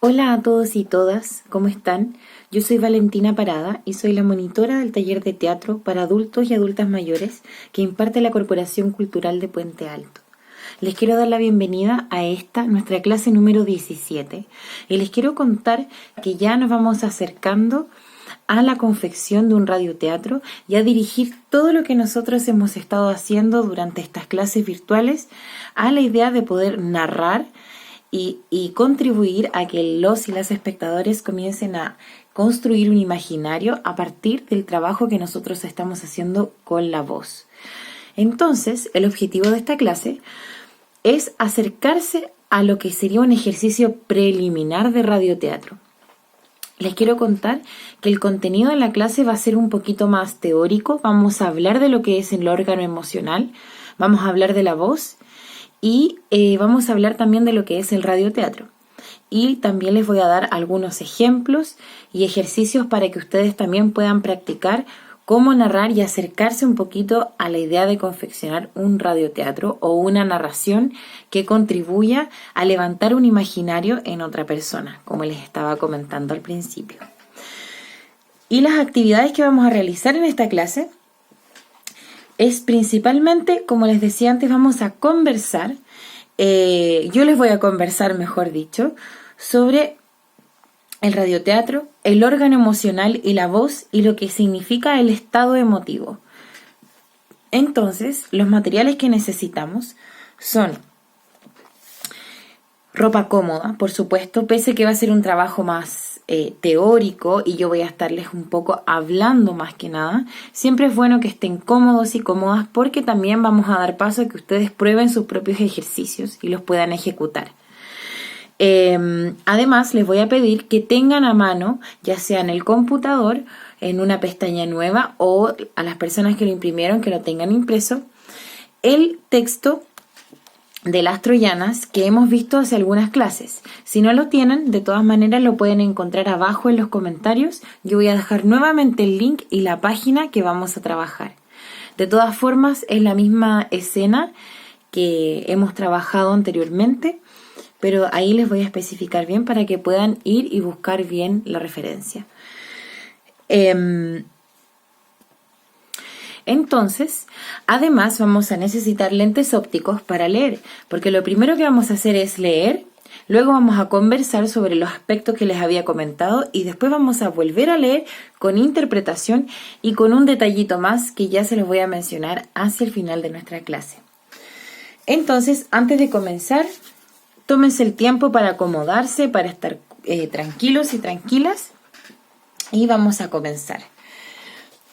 Hola a todos y todas, ¿cómo están? Yo soy Valentina Parada y soy la monitora del taller de teatro para adultos y adultas mayores que imparte la Corporación Cultural de Puente Alto. Les quiero dar la bienvenida a nuestra clase número 17, y les quiero contar que ya nos vamos acercando a la confección de un radioteatro y a dirigir todo lo que nosotros hemos estado haciendo durante estas clases virtuales a la idea de poder narrar y contribuir a que los y las espectadores comiencen a construir un imaginario a partir del trabajo que nosotros estamos haciendo con la voz. Entonces, el objetivo de esta clase es acercarse a lo que sería un ejercicio preliminar de radioteatro. Les quiero contar que el contenido de la clase va a ser un poquito más teórico. Vamos a hablar de lo que es el órgano emocional, vamos a hablar de la voz y vamos a hablar también de lo que es el radioteatro. Y también les voy a dar algunos ejemplos y ejercicios para que ustedes también puedan practicar cómo narrar y acercarse un poquito a la idea de confeccionar un radioteatro o una narración que contribuya a levantar un imaginario en otra persona, como les estaba comentando al principio. Y las actividades que vamos a realizar en esta clase es principalmente, como les decía antes, vamos a conversar, yo les voy a conversar, mejor dicho, sobre el radioteatro, el órgano emocional y la voz y lo que significa el estado emotivo. Entonces, los materiales que necesitamos son ropa cómoda, por supuesto, pese que va a ser un trabajo más teórico y yo voy a estarles un poco hablando más que nada. Siempre es bueno que estén cómodos y cómodas porque también vamos a dar paso a que ustedes prueben sus propios ejercicios y los puedan ejecutar. Además, les voy a pedir que tengan a mano, ya sea en el computador, en una pestaña nueva o a las personas que lo imprimieron, que lo tengan impreso, el texto de las troyanas que hemos visto hace algunas clases. Si no lo tienen, de todas maneras lo pueden encontrar abajo en los comentarios. Yo voy a dejar nuevamente el link y la página que vamos a trabajar. De todas formas, es la misma escena que hemos trabajado anteriormente, pero ahí les voy a especificar bien para que puedan ir y buscar bien la referencia. Entonces, además vamos a necesitar lentes ópticos para leer, porque lo primero que vamos a hacer es leer, luego vamos a conversar sobre los aspectos que les había comentado y después vamos a volver a leer con interpretación y con un detallito más que ya se los voy a mencionar hacia el final de nuestra clase. Entonces, antes de comenzar, tómense el tiempo para acomodarse, para estar tranquilos y tranquilas y vamos a comenzar.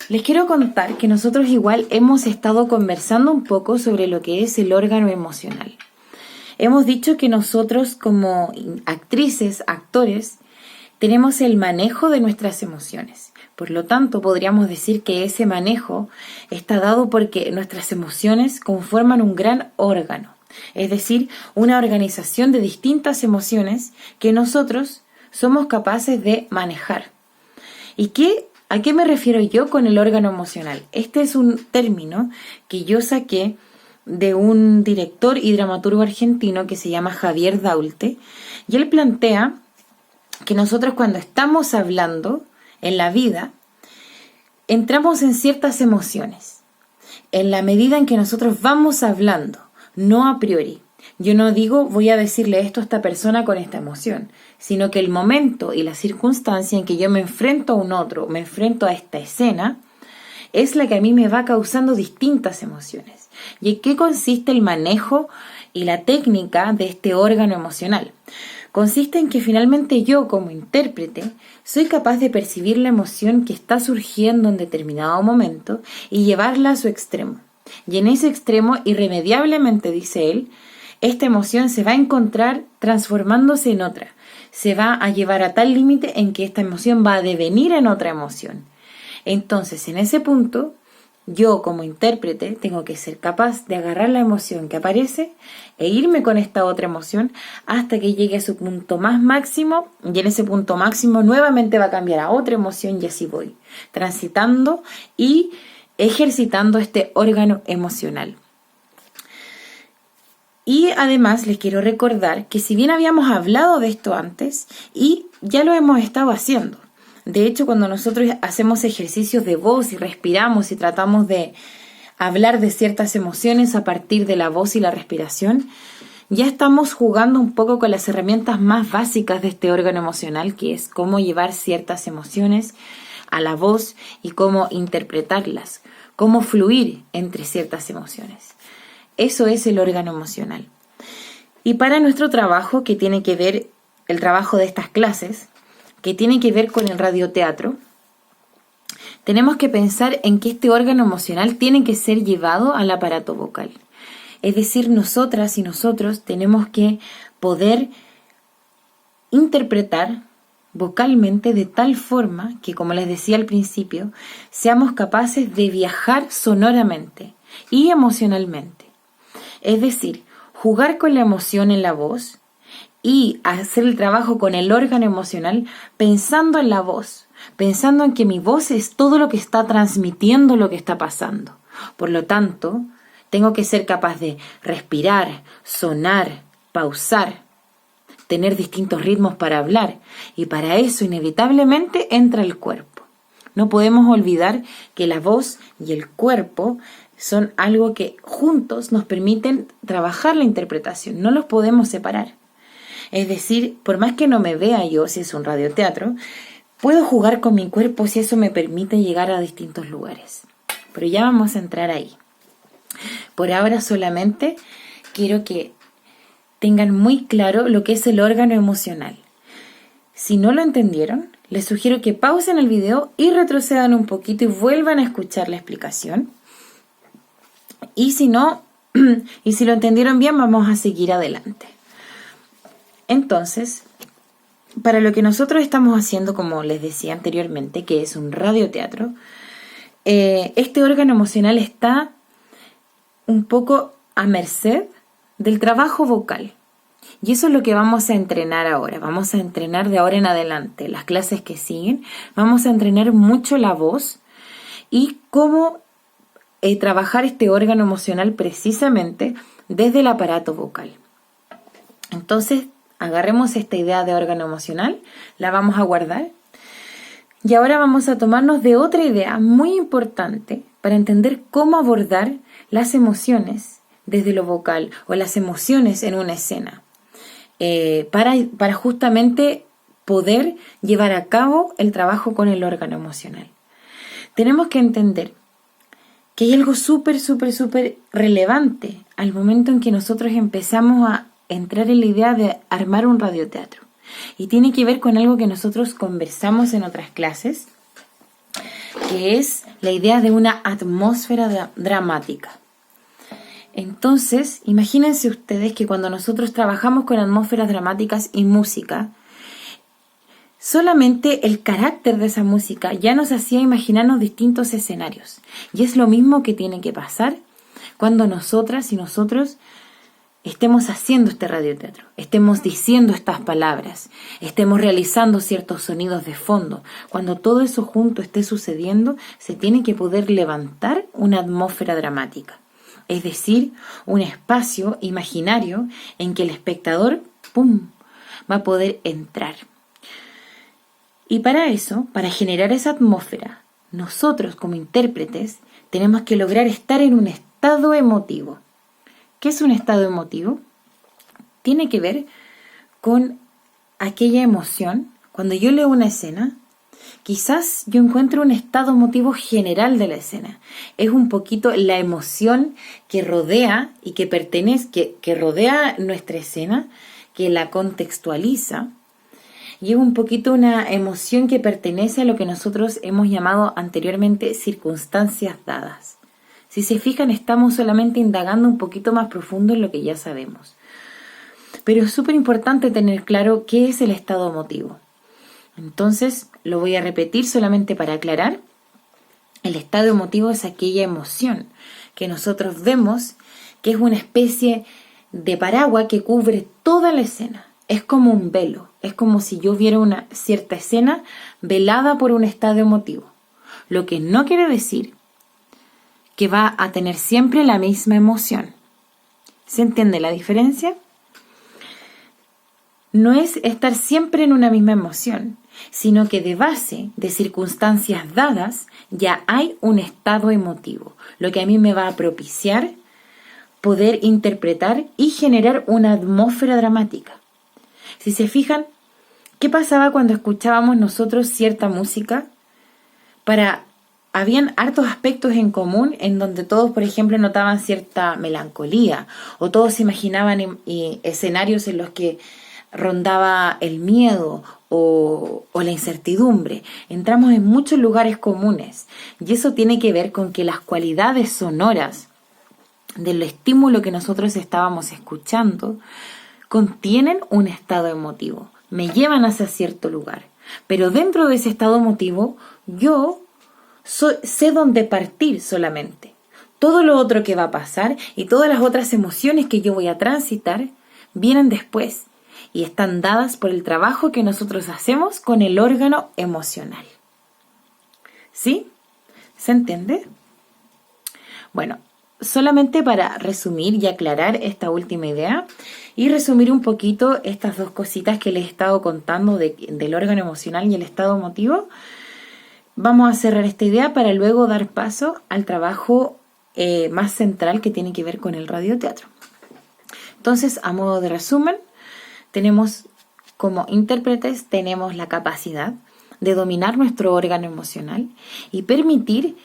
Les quiero contar que nosotros igual hemos estado conversando un poco sobre lo que es el órgano emocional. Hemos dicho que nosotros como actrices, actores, tenemos el manejo de nuestras emociones. Por lo tanto, podríamos decir que ese manejo está dado porque nuestras emociones conforman un gran órgano. Es decir, una organización de distintas emociones que nosotros somos capaces de manejar. ¿A qué me refiero yo con el órgano emocional? Este es un término que yo saqué de un director y dramaturgo argentino que se llama Javier Daulte, y él plantea que nosotros cuando estamos hablando en la vida, entramos en ciertas emociones. En la medida en que nosotros vamos hablando, no a priori. Yo no digo voy a decirle esto a esta persona con esta emoción, sino que el momento y la circunstancia en que yo me enfrento a un otro, me enfrento a esta escena, es la que a mí me va causando distintas emociones. ¿Y en qué consiste el manejo y la técnica de este órgano emocional? Consiste en que finalmente yo, como intérprete, soy capaz de percibir la emoción que está surgiendo en determinado momento y llevarla a su extremo. Y en ese extremo, irremediablemente, dice él, esta emoción se va a encontrar transformándose en otra. Se va a llevar a tal límite en que esta emoción va a devenir en otra emoción. Entonces, en ese punto, yo como intérprete tengo que ser capaz de agarrar la emoción que aparece e irme con esta otra emoción hasta que llegue a su punto más máximo, y en ese punto máximo nuevamente va a cambiar a otra emoción y así voy, transitando y ejercitando este órgano emocional. Y además les quiero recordar que si bien habíamos hablado de esto antes y ya lo hemos estado haciendo. De hecho, cuando nosotros hacemos ejercicios de voz y respiramos y tratamos de hablar de ciertas emociones a partir de la voz y la respiración, ya estamos jugando un poco con las herramientas más básicas de este órgano emocional, que es cómo llevar ciertas emociones a la voz y cómo interpretarlas, cómo fluir entre ciertas emociones. Eso es el órgano emocional. Y para nuestro trabajo, que tiene que ver, el trabajo de estas clases, que tiene que ver con el radioteatro, tenemos que pensar en que este órgano emocional tiene que ser llevado al aparato vocal. Es decir, nosotras y nosotros tenemos que poder interpretar vocalmente de tal forma que, como les decía al principio, seamos capaces de viajar sonoramente y emocionalmente. Es decir, jugar con la emoción en la voz y hacer el trabajo con el órgano emocional pensando en la voz, pensando en que mi voz es todo lo que está transmitiendo lo que está pasando. Por lo tanto, tengo que ser capaz de respirar, sonar, pausar, tener distintos ritmos para hablar, y para eso inevitablemente entra el cuerpo. No podemos olvidar que la voz y el cuerpo son algo que juntos nos permiten trabajar la interpretación, no los podemos separar. Es decir, por más que no me vea yo, si es un radioteatro, puedo jugar con mi cuerpo si eso me permite llegar a distintos lugares. Pero ya vamos a entrar ahí. Por ahora solamente quiero que tengan muy claro lo que es el órgano emocional. Si no lo entendieron, les sugiero que pausen el video y retrocedan un poquito y vuelvan a escuchar la explicación. Y si no, y si lo entendieron bien, vamos a seguir adelante. Entonces, para lo que nosotros estamos haciendo, como les decía anteriormente, que es un radioteatro, este órgano emocional está un poco a merced del trabajo vocal. Y eso es lo que vamos a entrenar ahora. Vamos a entrenar de ahora en adelante. Las clases que siguen, vamos a entrenar mucho la voz y cómo trabajar este órgano emocional precisamente desde el aparato vocal. Entonces, agarremos esta idea de órgano emocional, la vamos a guardar. Y ahora vamos a tomarnos de otra idea muy importante para entender cómo abordar las emociones desde lo vocal o las emociones en una escena. Para justamente poder llevar a cabo el trabajo con el órgano emocional. Tenemos que entender que hay algo súper relevante al momento en que nosotros empezamos a entrar en la idea de armar un radioteatro. Y tiene que ver con algo que nosotros conversamos en otras clases, que es la idea de una atmósfera dramática. Entonces, imagínense ustedes que cuando nosotros trabajamos con atmósferas dramáticas y música, solamente el carácter de esa música ya nos hacía imaginarnos distintos escenarios. Y es lo mismo que tiene que pasar cuando nosotras y nosotros estemos haciendo este radioteatro, estemos diciendo estas palabras, estemos realizando ciertos sonidos de fondo. Cuando todo eso junto esté sucediendo, se tiene que poder levantar una atmósfera dramática. Es decir, un espacio imaginario en que el espectador, ¡pum!, va a poder entrar. Y para eso, para generar esa atmósfera, nosotros como intérpretes tenemos que lograr estar en un estado emotivo. ¿Qué es un estado emotivo? Tiene que ver con aquella emoción. Cuando yo leo una escena, quizás yo encuentro un estado emotivo general de la escena. Es un poquito la emoción que rodea y que pertenece, que rodea nuestra escena, que la contextualiza. Y es un poquito una emoción que pertenece a lo que nosotros hemos llamado anteriormente circunstancias dadas. Si se fijan, estamos solamente indagando un poquito más profundo en lo que ya sabemos. Pero es súper importante tener claro qué es el estado emotivo. Entonces, lo voy a repetir solamente para aclarar. El estado emotivo es aquella emoción que nosotros vemos que es una especie de paraguas que cubre toda la escena. Es como un velo, es como si yo viera una cierta escena velada por un estado emotivo. Lo que no quiere decir que va a tener siempre la misma emoción. ¿Se entiende la diferencia? No es estar siempre en una misma emoción, sino que de base de circunstancias dadas ya hay un estado emotivo, lo que a mí me va a propiciar poder interpretar y generar una atmósfera dramática. Si se fijan, ¿qué pasaba cuando escuchábamos nosotros cierta música? Habían hartos aspectos en común en donde todos, por ejemplo, notaban cierta melancolía o todos se imaginaban escenarios en los que rondaba el miedo o la incertidumbre. Entramos en muchos lugares comunes y eso tiene que ver con que las cualidades sonoras del estímulo que nosotros estábamos escuchando contienen un estado emotivo, me llevan hacia cierto lugar, pero dentro de ese estado emotivo yo sé dónde partir solamente. Todo lo otro que va a pasar y todas las otras emociones que yo voy a transitar vienen después y están dadas por el trabajo que nosotros hacemos con el órgano emocional. ¿Sí? ¿Se entiende? Bueno, solamente para resumir y aclarar esta última idea y resumir un poquito estas dos cositas que les he estado contando del órgano emocional y el estado emotivo, vamos a cerrar esta idea para luego dar paso al trabajo más central que tiene que ver con el radioteatro. Entonces, a modo de resumen, tenemos como intérpretes, tenemos la capacidad de dominar nuestro órgano emocional y permitir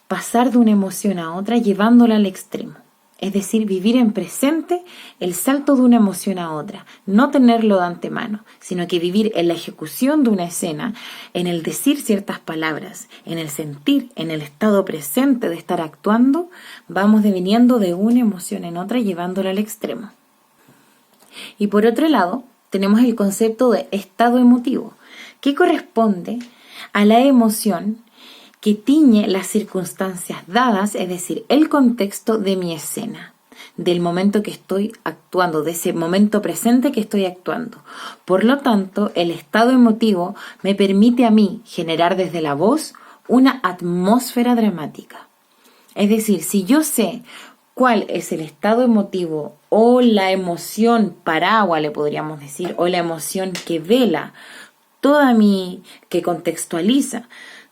pasar de una emoción a otra llevándola al extremo. Es decir, vivir en presente el salto de una emoción a otra, no tenerlo de antemano, sino que vivir en la ejecución de una escena, en el decir ciertas palabras, en el sentir, en el estado presente de estar actuando, vamos deviniendo de una emoción en otra llevándola al extremo. Y por otro lado, tenemos el concepto de estado emotivo, que corresponde a la emoción que tiñe las circunstancias dadas, es decir, el contexto de mi escena, del momento que estoy actuando, de ese momento presente que estoy actuando. Por lo tanto, el estado emotivo me permite a mí generar desde la voz una atmósfera dramática. Es decir, si yo sé cuál es el estado emotivo o la emoción paraguas, le podríamos decir, o la emoción que vela que contextualiza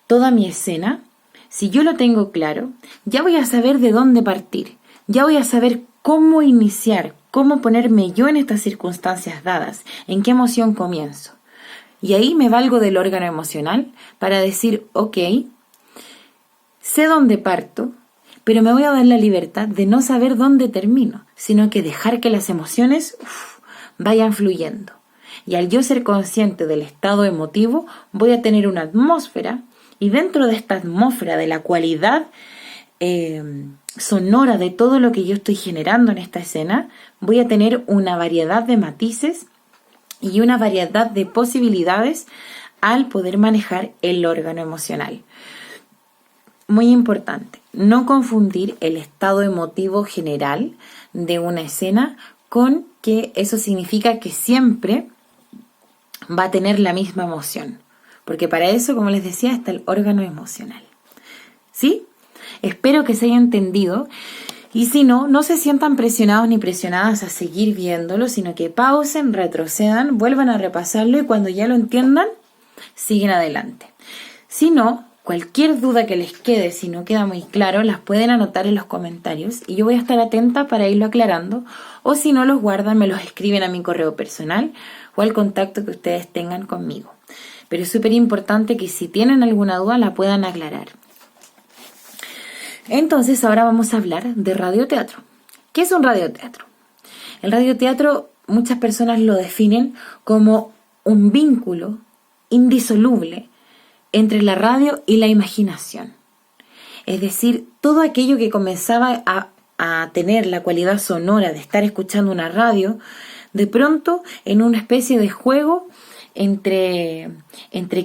toda mi escena, si yo lo tengo claro, ya voy a saber de dónde partir, ya voy a saber cómo iniciar, cómo ponerme yo en estas circunstancias dadas, en qué emoción comienzo. Y ahí me valgo del órgano emocional para decir, ok, sé dónde parto, pero me voy a dar la libertad de no saber dónde termino, sino que dejar que las emociones vayan fluyendo. Y al yo ser consciente del estado emotivo, voy a tener una atmósfera, y dentro de esta atmósfera, de la cualidad sonora de todo lo que yo estoy generando en esta escena, voy a tener una variedad de matices y una variedad de posibilidades al poder manejar el órgano emocional. Muy importante, no confundir el estado emotivo general de una escena con que eso significa que siempre va a tener la misma emoción. Porque para eso, como les decía, está el órgano emocional. ¿Sí? Espero que se haya entendido. Y si no, no se sientan presionados ni presionadas a seguir viéndolo, sino que pausen, retrocedan, vuelvan a repasarlo y cuando ya lo entiendan, siguen adelante. Si no, cualquier duda que les quede, si no queda muy claro, las pueden anotar en los comentarios y yo voy a estar atenta para irlo aclarando. O si no los guardan, me los escriben a mi correo personal o al contacto que ustedes tengan conmigo. Pero es súper importante que si tienen alguna duda la puedan aclarar. Entonces ahora vamos a hablar de radioteatro. ¿Qué es un radioteatro? El radioteatro muchas personas lo definen como un vínculo indisoluble entre la radio y la imaginación. Es decir, todo aquello que comenzaba a tener la cualidad sonora de estar escuchando una radio, de pronto en una especie de juego entre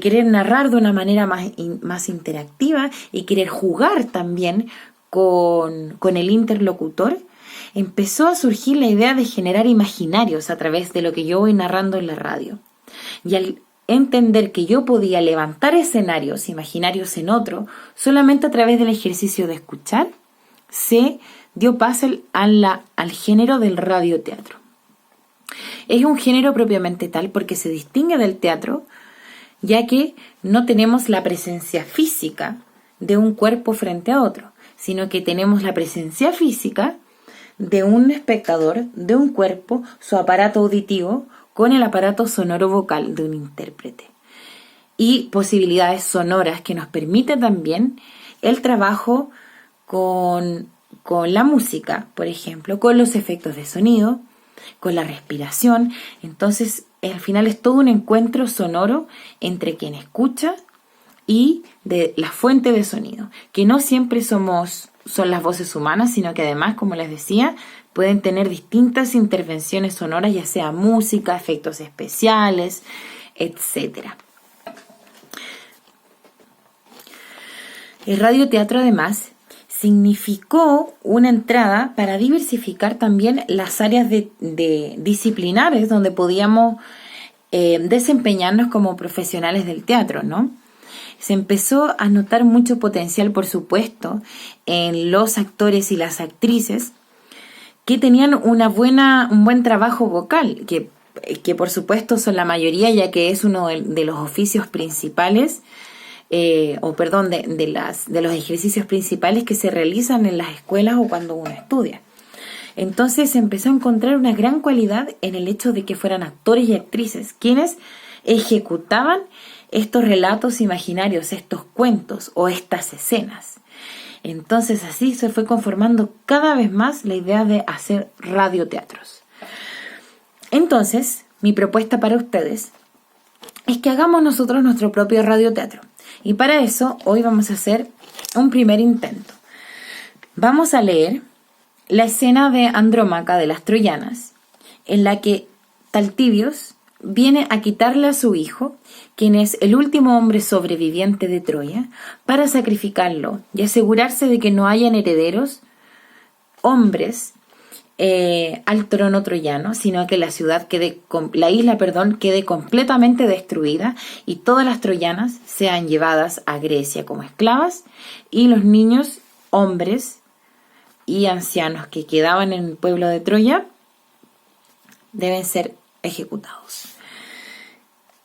querer narrar de una manera más interactiva y querer jugar también con el interlocutor, empezó a surgir la idea de generar imaginarios a través de lo que yo voy narrando en la radio. Y al entender que yo podía levantar escenarios imaginarios en otro, solamente a través del ejercicio de escuchar, se dio paso al género del radioteatro. Es un género propiamente tal porque se distingue del teatro, ya que no tenemos la presencia física de un cuerpo frente a otro, sino que tenemos la presencia física de un espectador, de un cuerpo, su aparato auditivo, con el aparato sonoro vocal de un intérprete. Y posibilidades sonoras que nos permite también el trabajo con la música, por ejemplo, con los efectos de sonido, con la respiración. Entonces, al final es todo un encuentro sonoro entre quien escucha y de la fuente de sonido, que no siempre son las voces humanas, sino que además, como les decía, pueden tener distintas intervenciones sonoras, ya sea música, efectos especiales, etcétera. El radioteatro, además, significó una entrada para diversificar también las áreas de disciplinares donde podíamos desempeñarnos como profesionales del teatro, ¿no? Se empezó a notar mucho potencial, por supuesto, en los actores y las actrices que tenían un buen trabajo vocal, que por supuesto son la mayoría, ya que es uno de los oficios principales, de los ejercicios principales que se realizan en las escuelas o cuando uno estudia. Entonces se empezó a encontrar una gran cualidad en el hecho de que fueran actores y actrices quienes ejecutaban estos relatos imaginarios, estos cuentos o estas escenas. Entonces así se fue conformando cada vez más la idea de hacer radioteatros. Entonces, mi propuesta para ustedes es que hagamos nosotros nuestro propio radioteatro. Y para eso, hoy vamos a hacer un primer intento. Vamos a leer la escena de Andrómaca de las Troyanas, en la que Taltibios viene a quitarle a su hijo, quien es el último hombre sobreviviente de Troya, para sacrificarlo y asegurarse de que no hayan herederos, hombres, al trono troyano, sino que la isla quede completamente destruida y todas las troyanas sean llevadas a Grecia como esclavas y los niños, hombres y ancianos que quedaban en el pueblo de Troya deben ser ejecutados.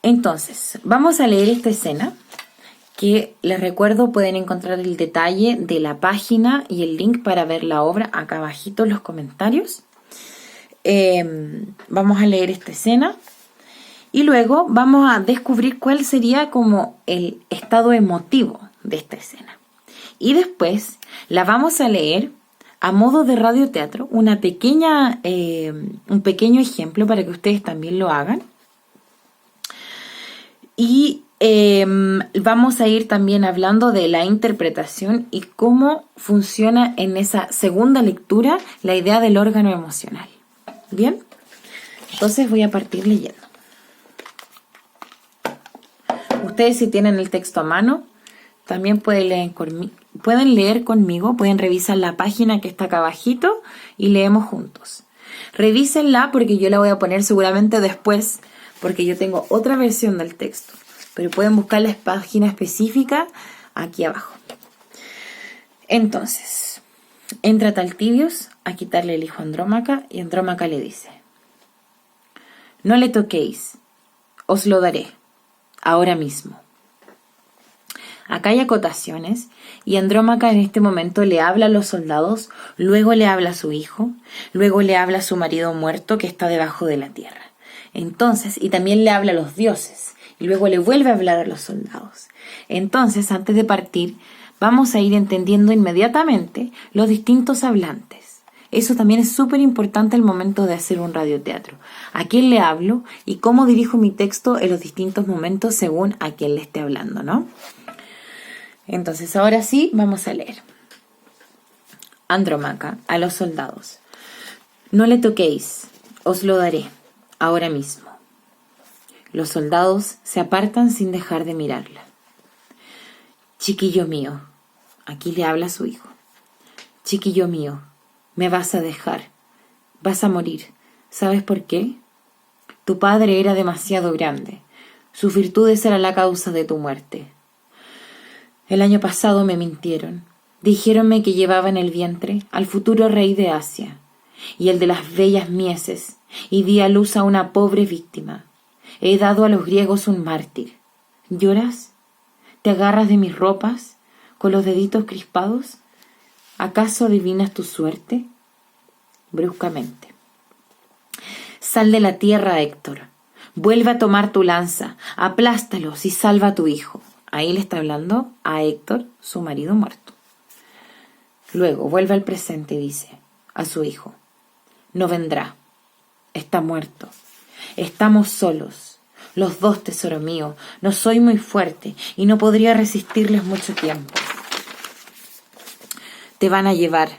Entonces, vamos a leer esta escena, que les recuerdo pueden encontrar el detalle de la página y el link para ver la obra acá abajito en los comentarios. Vamos a leer esta escena y luego vamos a descubrir cuál sería como el estado emotivo de esta escena. Y después la vamos a leer a modo de radioteatro, un pequeño ejemplo para que ustedes también lo hagan. Y vamos a ir también hablando de la interpretación y cómo funciona en esa segunda lectura la idea del órgano emocional. ¿Bien? Entonces voy a partir leyendo. Ustedes, si tienen el texto a mano, también pueden leer conmigo, pueden revisar la página que está acá abajito y leemos juntos. Revísenla porque yo la voy a poner seguramente después, porque yo tengo otra versión del texto, pero pueden buscar la página específica aquí abajo. Entonces, entra Taltibios a quitarle el hijo a Andrómaca y Andrómaca le dice: no le toquéis, os lo daré, ahora mismo. Acá hay acotaciones y Andrómaca en este momento le habla a los soldados, luego le habla a su hijo, luego le habla a su marido muerto que está debajo de la tierra. Entonces, y también le habla a los dioses, y luego le vuelve a hablar a los soldados. Entonces, antes de partir, vamos a ir entendiendo inmediatamente los distintos hablantes. Eso también es súper importante al momento de hacer un radioteatro. ¿A quién le hablo y cómo dirijo mi texto en los distintos momentos según a quién le esté hablando, ¿no? Entonces, ahora sí, vamos a leer. Andrómaca a los soldados: no le toquéis, os lo daré, ahora mismo. Los soldados se apartan sin dejar de mirarla. Chiquillo mío, aquí le habla a su hijo. Chiquillo mío, me vas a dejar, vas a morir. ¿Sabes por qué? Tu padre era demasiado grande. Sus virtudes eran la causa de tu muerte. El año pasado me mintieron. Dijéronme que llevaba en el vientre al futuro rey de Asia y el de las bellas mieses, y di a luz a una pobre víctima. He dado a los griegos un mártir. ¿Lloras? ¿Te agarras de mis ropas con los deditos crispados? ¿Acaso adivinas tu suerte? Bruscamente. Sal de la tierra, Héctor. Vuelve a tomar tu lanza, aplástalos y salva a tu hijo. Ahí le está hablando a Héctor, su marido muerto. Luego vuelve al presente y dice a su hijo: no vendrá, está muerto. Estamos solos, los dos, tesoro mío. No soy muy fuerte y no podría resistirles mucho tiempo. Te van a llevar,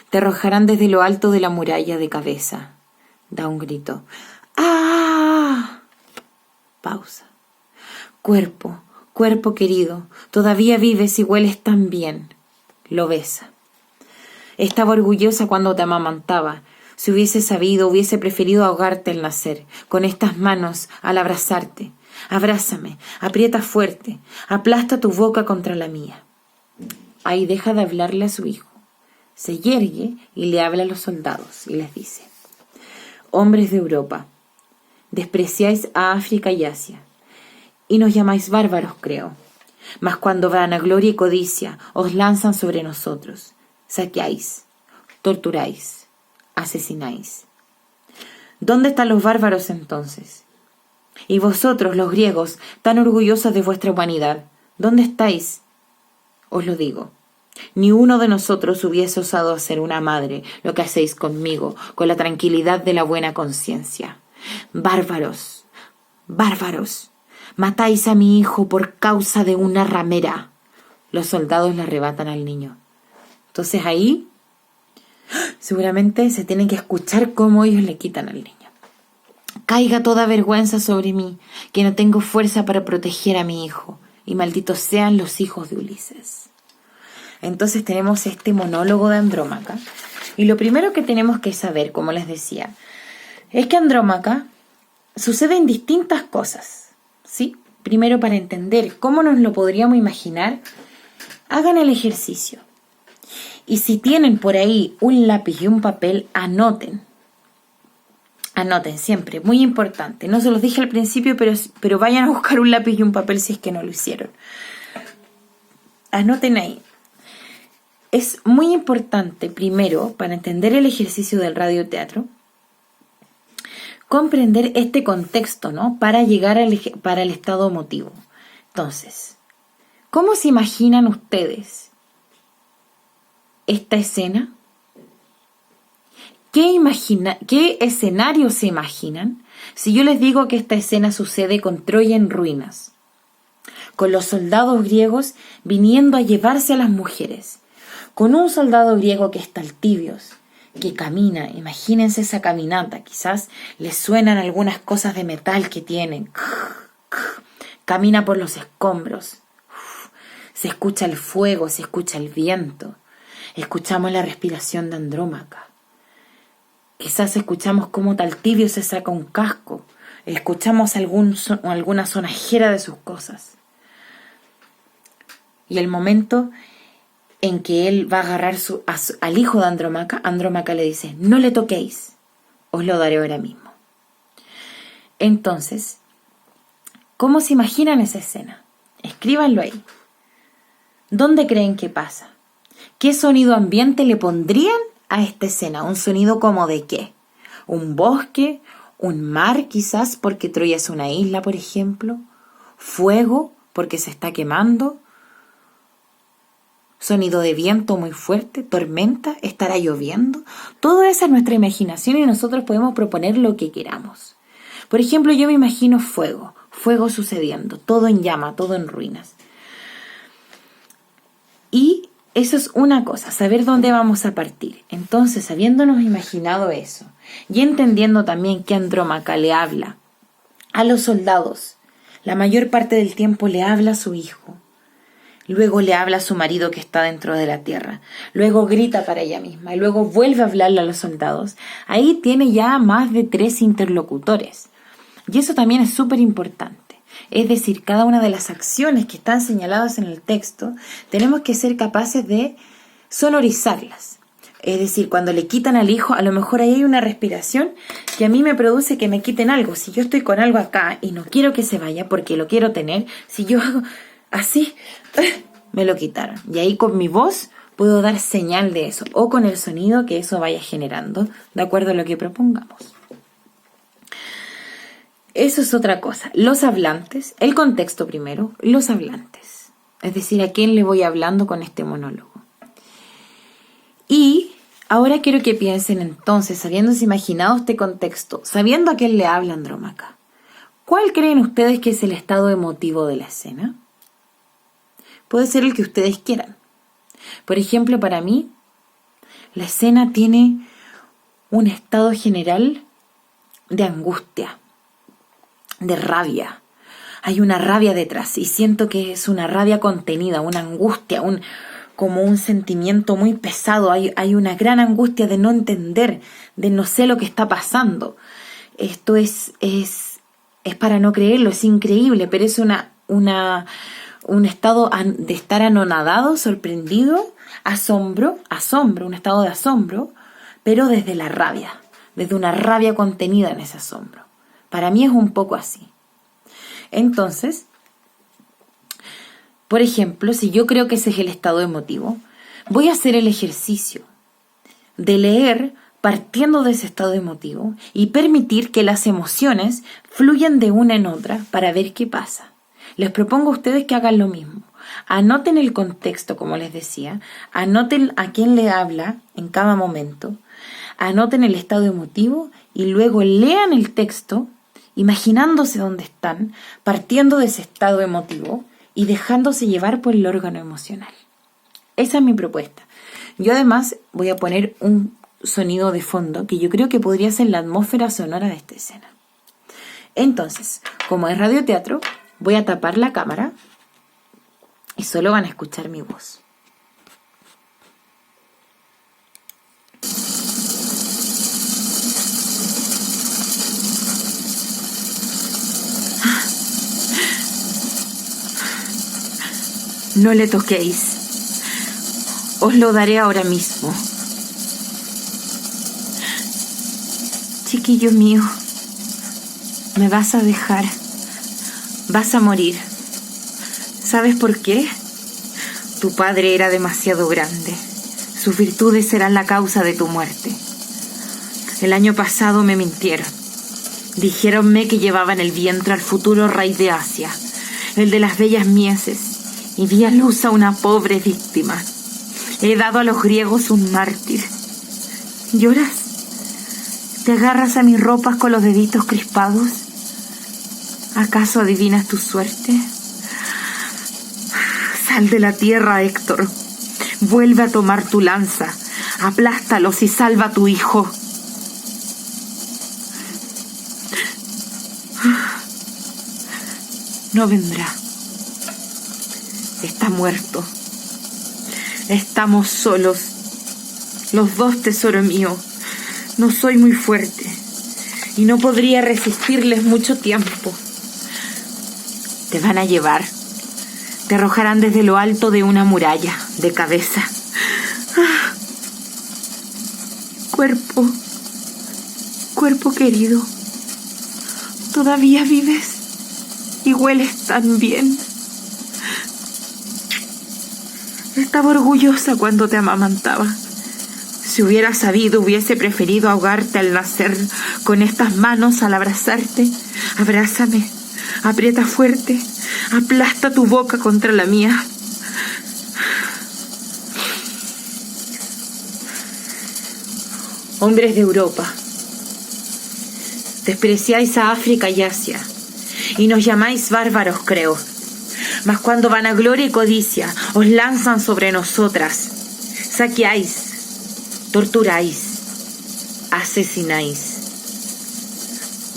te arrojarán desde lo alto de la muralla de cabeza. Da un grito. ¡Ah! Pausa. Cuerpo, cuerpo querido, todavía vives y hueles tan bien. Lo besa. Estaba orgullosa cuando te amamantaba. Si hubiese sabido, hubiese preferido ahogarte al nacer, con estas manos al abrazarte. Abrázame, aprieta fuerte, aplasta tu boca contra la mía. Ahí deja de hablarle a su hijo. Se yergue y le habla a los soldados y les dice: hombres de Europa, despreciáis a África y Asia, y nos llamáis bárbaros, creo. Mas cuando vanagloria y codicia os lanzan sobre nosotros, saqueáis, torturáis, asesináis. ¿Dónde están los bárbaros entonces? Y vosotros, los griegos, tan orgullosos de vuestra humanidad, ¿dónde estáis? Os lo digo, ni uno de nosotros hubiese osado hacer una madre lo que hacéis conmigo, con la tranquilidad de la buena conciencia. Bárbaros, bárbaros, matáis a mi hijo por causa de una ramera. Los soldados le arrebatan al niño. Entonces ahí seguramente se tienen que escuchar cómo ellos le quitan al niño. Caiga toda vergüenza sobre mí, que no tengo fuerza para proteger a mi hijo, y malditos sean los hijos de Ulises. Entonces tenemos este monólogo de Andrómaca, y lo primero que tenemos que saber, como les decía, es que Andrómaca suceden distintas cosas, ¿sí? Primero, para entender cómo nos lo podríamos imaginar, hagan el ejercicio. Y si tienen por ahí un lápiz y un papel, anoten. Anoten siempre, muy importante. No se los dije al principio, pero vayan a buscar un lápiz y un papel si es que no lo hicieron. Anoten ahí. Es muy importante, primero, para entender el ejercicio del radioteatro, comprender este contexto, ¿no? Para llegar para el estado emotivo. Entonces, ¿cómo se imaginan ustedes esta escena? ¿Qué escenario se imaginan si yo les digo que esta escena sucede con Troya en ruinas, con los soldados griegos viniendo a llevarse a las mujeres, con un soldado griego que está al tibios, que camina? Imagínense esa caminata, quizás les suenan algunas cosas de metal que tienen. Camina por los escombros. Se escucha el fuego, se escucha el viento. Escuchamos la respiración de Andrómaca. Quizás escuchamos cómo Taltibio se saca un casco. Escuchamos alguna sonajera de sus cosas. Y el momento en que él va a agarrar al hijo de Andrómaca, Andrómaca le dice: no le toquéis, os lo daré ahora mismo. Entonces, ¿cómo se imaginan esa escena? Escríbanlo ahí. ¿Dónde creen que pasa? ¿Qué sonido ambiente le pondrían a esta escena? ¿Un sonido como de qué? ¿Un bosque? ¿Un mar quizás porque Troya es una isla, por ejemplo? ¿Fuego porque se está quemando? ¿Sonido de viento muy fuerte? ¿Tormenta? ¿Estará lloviendo? Todo eso es nuestra imaginación y nosotros podemos proponer lo que queramos. Por ejemplo, yo me imagino fuego sucediendo, todo en llama, todo en ruinas. Y eso es una cosa, saber dónde vamos a partir. Entonces, habiéndonos imaginado eso y entendiendo también que Andrómaca le habla a los soldados, la mayor parte del tiempo le habla a su hijo, luego le habla a su marido que está dentro de la tierra, luego grita para ella misma y luego vuelve a hablarle a los soldados. Ahí tiene ya más de 3 interlocutores. Y eso también es súper importante. Es decir, cada una de las acciones que están señaladas en el texto, tenemos que ser capaces de sonorizarlas. Es decir, cuando le quitan al hijo, a lo mejor ahí hay una respiración que a mí me produce que me quiten algo. Si yo estoy con algo acá y no quiero que se vaya porque lo quiero tener, si yo hago así, me lo quitaron. Y ahí con mi voz puedo dar señal de eso, o con el sonido que eso vaya generando, de acuerdo a lo que propongamos. Eso es otra cosa. Los hablantes, el contexto primero, los hablantes. Es decir, a quién le voy hablando con este monólogo. Y ahora quiero que piensen entonces, habiéndose imaginado este contexto, sabiendo a quién le habla Andrómaca, ¿cuál creen ustedes que es el estado emotivo de la escena? Puede ser el que ustedes quieran. Por ejemplo, para mí, la escena tiene un estado general de angustia, de rabia. Hay una rabia detrás y siento que es una rabia contenida, una angustia, como un sentimiento muy pesado. Hay una gran angustia de no entender, de no sé lo que está pasando. Esto es para no creerlo, es increíble, pero es un estado de estar anonadado, sorprendido, asombro, un estado de asombro, pero desde la rabia, desde una rabia contenida en ese asombro. Para mí es un poco así. Entonces, por ejemplo, si yo creo que ese es el estado emotivo, voy a hacer el ejercicio de leer partiendo de ese estado emotivo y permitir que las emociones fluyan de una en otra para ver qué pasa. Les propongo a ustedes que hagan lo mismo. Anoten el contexto, como les decía, anoten a quién le habla en cada momento, anoten el estado emotivo y luego lean el texto imaginándose dónde están, partiendo de ese estado emotivo y dejándose llevar por el órgano emocional. Esa es mi propuesta. Yo además voy a poner un sonido de fondo que yo creo que podría ser la atmósfera sonora de esta escena. Entonces, como es radioteatro, voy a tapar la cámara y solo van a escuchar mi voz. No le toquéis. Os lo daré ahora mismo. Chiquillo mío, me vas a dejar. Vas a morir. ¿Sabes por qué? Tu padre era demasiado grande. Sus virtudes serán la causa de tu muerte. El año pasado me mintieron. Dijéronme que llevaba en el vientre al futuro rey de Asia, el de las bellas mieses, y di a luz a una pobre víctima. He dado a los griegos un mártir. ¿Lloras? ¿Te agarras a mis ropas con los deditos crispados? ¿Acaso adivinas tu suerte? Sal de la tierra, Héctor. Vuelve a tomar tu lanza. Aplástalos y salva a tu hijo. No vendrá. Está muerto. Estamos solos. Los dos, tesoro mío. No soy muy fuerte y no podría resistirles mucho tiempo. Te van a llevar. Te arrojarán desde lo alto de una muralla, de cabeza. Cuerpo querido. ¿Todavía vives? Y hueles tan bien. Estaba orgullosa cuando te amamantaba. Si hubiera sabido, hubiese preferido ahogarte al nacer. Con estas manos al abrazarte. Abrázame, aprieta fuerte, aplasta tu boca contra la mía. Hombres de Europa, despreciáis a África y Asia, y nos llamáis bárbaros, creo. Mas cuando vanagloria y codicia os lanzan sobre nosotras, saqueáis, torturáis, asesináis.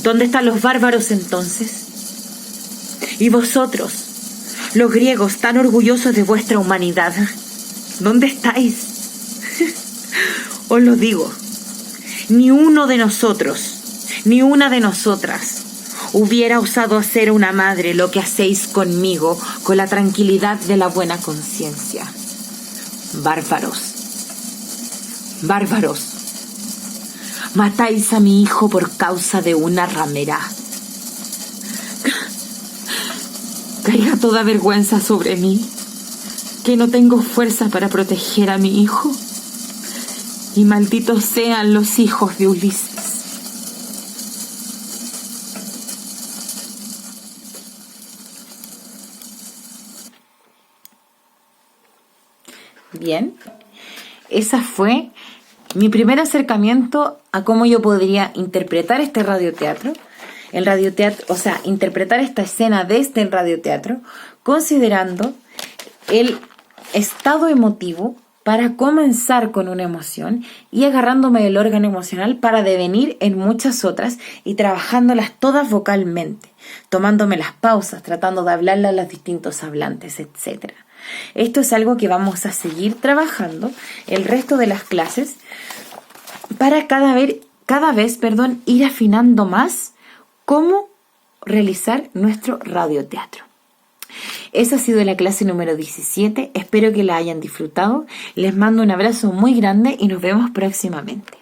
¿Dónde están los bárbaros entonces? Y vosotros, los griegos tan orgullosos de vuestra humanidad, ¿dónde estáis? Os lo digo, ni uno de nosotros, ni una de nosotras hubiera osado hacer a una madre lo que hacéis conmigo con la tranquilidad de la buena conciencia. Bárbaros. Bárbaros, matáis a mi hijo por causa de una ramera. Caiga toda vergüenza sobre mí, que no tengo fuerza para proteger a mi hijo, y malditos sean los hijos de Ulises. Bien, esa fue mi primer acercamiento a cómo yo podría interpretar este radioteatro. El radioteatro, o sea, interpretar esta escena desde el radioteatro, considerando el estado emotivo para comenzar con una emoción y agarrándome del órgano emocional para devenir en muchas otras y trabajándolas todas vocalmente, tomándome las pausas, tratando de hablarle a los distintos hablantes, etc. Esto es algo que vamos a seguir trabajando el resto de las clases para cada vez, ir afinando más cómo realizar nuestro radioteatro. Esa ha sido la clase número 17. Espero que la hayan disfrutado. Les mando un abrazo muy grande y nos vemos próximamente.